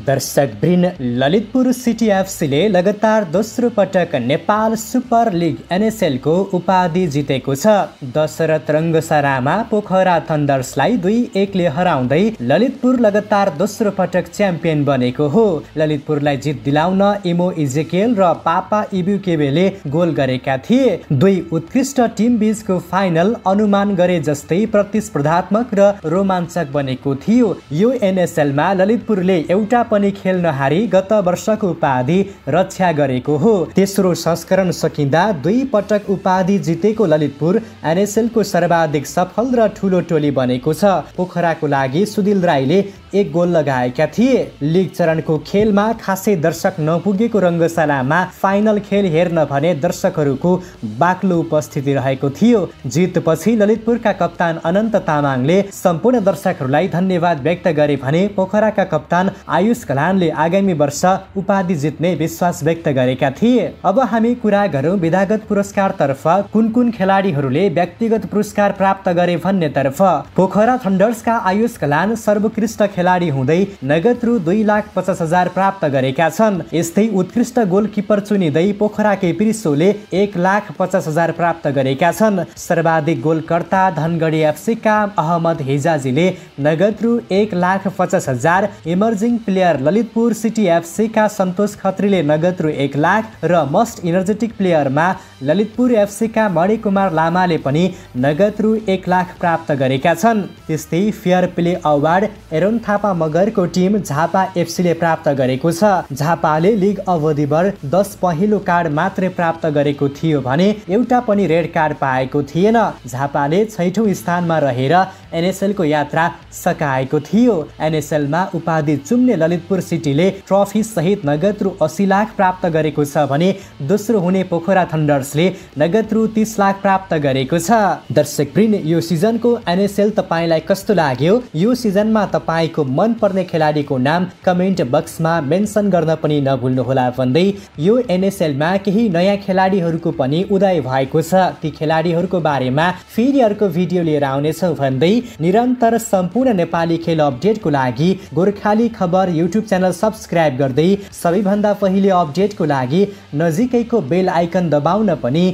दर्शकवृन्द, Lalitpur city एफसीले लगातार दोस्रो पटक नेपाल सुपर लिग एनएसएलको उपाधि जितेको छ। दशरथ रङ्गशालामा पोखरा थन्डर्सलाई 2-1 ले हराउँदै ललितपुर लगातार दोस्रो पटक च्याम्पियन बनेको हो। ललितपुरलाई जित दिलाउन इमो इजेकेल र पापा इब्युकेबेले गोल गरेका थिए। दुई उत्कृष्ट टिम बीचको फाइनल अनुमान गरे जस्तै प्रतिस्पर्धात्मक र रोमाञ्चक बनेको थियो। यो एनएसएलमा ललितपुरले एउटा पनि खेल नहारी गत वर्षको उपाधि रक्षा गरेको हो। तेस्रो संस्करण सकिँदा 2 पटक उपाधि जितेको ललितपुर एनएसएलको सर्वाधिक सफल र ठूलो टोली बनेको छ। पोखराको लागि सुदिल राईले 1 गोल लगाएका थिए। लिग चरणको खेलमा खासै दर्शक नपुगेको रङ्गशालामा फाइनल खेल हेर्न भने दर्शकहरूको बाक्लो उपस्थिति रहेको थियो। जितपछि ललितपुरका कप्तान अनन्त तामाङले सम्पूर्ण दर्शकहरूलाई धन्यवाद व्यक्त गरे भने पोखराका कप्तान आयुष कलानले आगामी वर्ष उपाधि जित्ने विश्वास व्यक्त गरेका थिए। अब हामी कुरा गरौँ विधागत पुरस्कारतर्फ कुन खेलाडीहरूले व्यक्तिगत पुरस्कार प्राप्त गरे भन्ने तर्फ। पोखरा थन्डर्सका आयुष कलान सर्वोत्कृष्ट खेलाडी हुँदै नगद रु 2,50,000 प्राप्त गरेका छन्। यस्तै उत्कृष्ट गोलकिपर चुनिँदै पोखराकै प्रिसोले 1,50,000 प्राप्त गरेका छन्। सर्वाधिक गोलकर्ता धनगढी एफसीका अहमद हिजाजीले नगद रु 1,50,000, इमर्जिङ प्लेयर ललितपुर सिटी एफसीका सन्तोष खत्रीले नगद रु 1 लाख र मस्ट इनर्जेटिक प्लेयरमा ललितपुर एफसीका मणिकुमार लामाले पनि नगद रु 1 लाख प्राप्त गरेका छन्। त्यस्तै fair play award Aaron Thapa मगरको टिम झापा एफसीले प्राप्त गरेको छ। झापाले लिग अवधिभर 10 पहिलो कार्ड मात्रै प्राप्त गरेको थियो भने एउटा पनि रेड कार्ड पाएको थिएन। झापाले 6औं स्थानमा रहेर एनएसएलको यात्रा सकाएको थियो। एनएसएलमा उपाधि चुम्ने ललितपुर सिटीले ट्रफी सहित नगद रु 80 लाख प्राप्त गरेको छ भने दोस्रो हुने पोखरा थन्डर्सले नगद रु 30 लाख प्राप्त गरेको छ। दर्शकवृन्द, यो सिजनको एनएसएल तपाईलाई कस्तो लाग्यो? यो सिजनमा तपाईको मनपर्ने खेलाडीको नाम कमेन्ट बक्समा मेन्सन गर्न पनि नभुल्नुहोला भन्दै यो एनएसएलमा केही नयाँ खेलाडीहरूको पनि उदय भएको छ। ती खेलाडीहरूको बारेमा फेरि अर्को भिडियो लिएर आउनेछौँ भन्दै निरन्तर सम्पूर्ण नेपाली खेल अपडेटको लागि गोर्खाली खबर युट्युब च्यानल सब्स्क्राइब गर्दै सबैभन्दा पहिले अपडेटको लागि नजिकैको बेल आइकन दबाउन पनि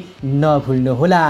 नभुल्नुहोला।